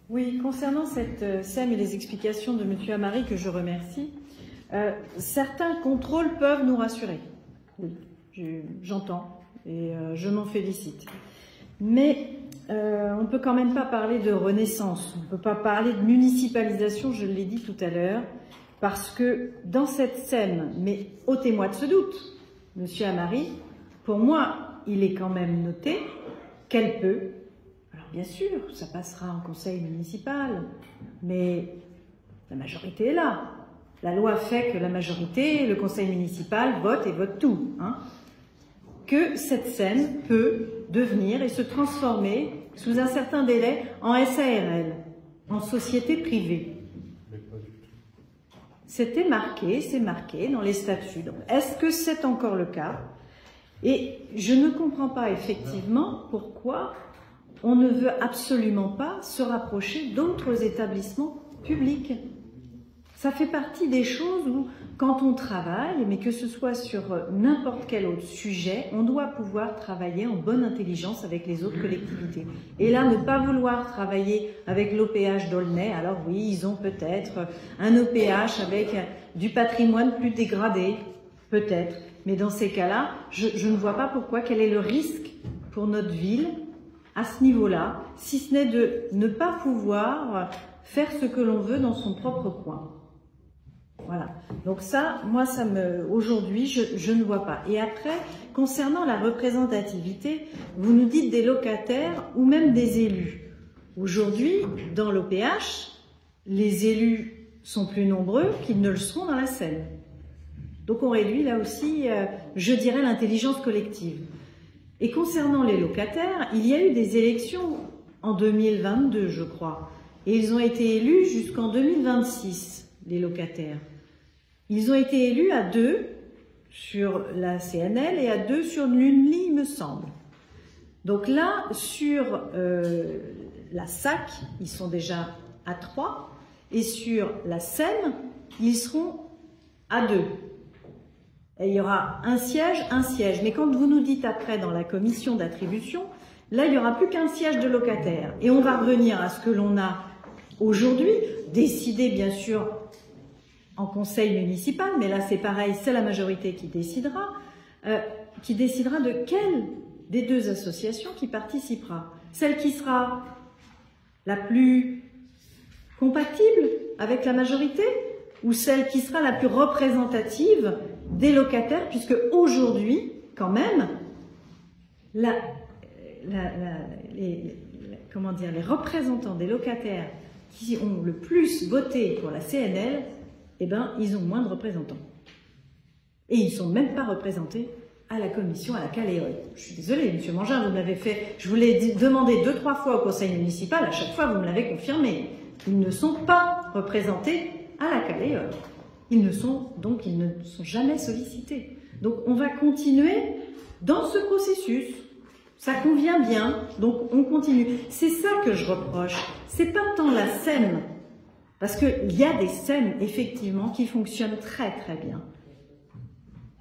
Oui, concernant cette SEM et les explications de M. Amari, que je remercie, certains contrôles peuvent nous rassurer. Oui, j'entends et je m'en félicite. Mais on ne peut quand même pas parler de renaissance, on ne peut pas parler de municipalisation, je l'ai dit tout à l'heure, parce que dans cette SEM, mais ôtez-moi de ce doute, M. Amari, pour moi, il est quand même noté qu'elle peut. Alors bien sûr, ça passera en conseil municipal, mais la majorité est là. La loi fait que la majorité, le conseil municipal vote et vote tout. Que cette SEM peut devenir et se transformer sous un certain délai en SARL, en société privée. C'était marqué, c'est marqué dans les statuts. Est-ce que c'est encore le cas? Et je ne comprends pas effectivement pourquoi on ne veut absolument pas se rapprocher d'autres établissements publics. Ça fait partie des choses où, quand on travaille, mais que ce soit sur n'importe quel autre sujet, on doit pouvoir travailler en bonne intelligence avec les autres collectivités. Et là, ne pas vouloir travailler avec l'OPH d'Aulnay, alors oui, ils ont peut-être un OPH avec du patrimoine plus dégradé, peut-être. Mais dans ces cas-là, je ne vois pas pourquoi, quel est le risque pour notre ville à ce niveau-là, si ce n'est de ne pas pouvoir faire ce que l'on veut dans son propre coin. Voilà. Donc ça, moi, aujourd'hui, je ne vois pas. Et après, concernant la représentativité, vous nous dites des locataires ou même des élus. Aujourd'hui, dans l'OPH, les élus sont plus nombreux qu'ils ne le seront dans la SEM. Donc on réduit là aussi, je dirais, l'intelligence collective. Et concernant les locataires, il y a eu des élections en 2022, je crois. Et ils ont été élus jusqu'en 2026, les locataires. Ils ont été élus à 2 sur la CNL et à 2 sur l'UNLI, il me semble. Donc là, sur la SAC, ils sont déjà à 3. Et sur la SEM, ils seront à 2. Et il y aura un siège. Mais quand vous nous dites après dans la commission d'attribution, là, il n'y aura plus qu'un siège de locataire. Et on va revenir à ce que l'on a aujourd'hui, décidé bien sûr en conseil municipal, mais là c'est pareil, c'est la majorité qui décidera de quelle des deux associations qui participera. Celle qui sera la plus compatible avec la majorité ou celle qui sera la plus représentative des locataires, puisque aujourd'hui, quand même, les représentants des locataires qui ont le plus voté pour la CNL, eh ben, ils ont moins de représentants. Et ils ne sont même pas représentés à la commission, à la Caléole. Je suis désolée, M. Mangin, vous me l'avez fait, je vous l'ai demandé 2-3 fois au conseil municipal, à chaque fois vous me l'avez confirmé. Ils ne sont pas représentés à la Caléole. Ils ne sont jamais sollicités. Donc on va continuer dans ce processus. Ça convient bien, donc on continue. C'est ça que je reproche. C'est pas tant la SEM, parce qu'il y a des SEM effectivement qui fonctionnent très très bien.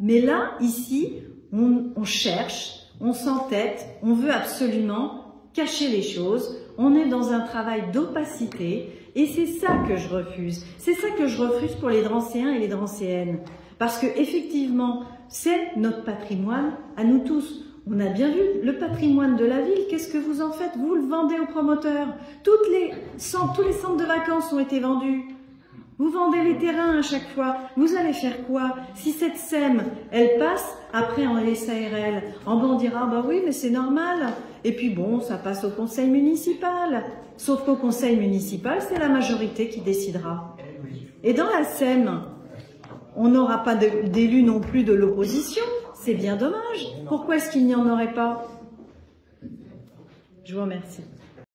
Mais là, ici, on cherche, on s'entête, on veut absolument cacher les choses. On est dans un travail d'opacité. Et c'est ça que je refuse. C'est ça que je refuse pour les Drancéens et les Drancéennes. Parce que effectivement, c'est notre patrimoine à nous tous. On a bien vu le patrimoine de la ville. Qu'est-ce que vous en faites? Vous le vendez aux promoteurs. Tous les centres de vacances ont été vendus. Vous vendez les terrains à chaque fois. Vous allez faire quoi? Si cette SEM, elle passe après en SARL, on dira, bah oui, mais c'est normal. Et puis bon, ça passe au conseil municipal. Sauf qu'au conseil municipal, c'est la majorité qui décidera. Et dans la SEM, on n'aura pas d'élus non plus de l'opposition. C'est bien dommage. Pourquoi est-ce qu'il n'y en aurait pas? Je vous remercie.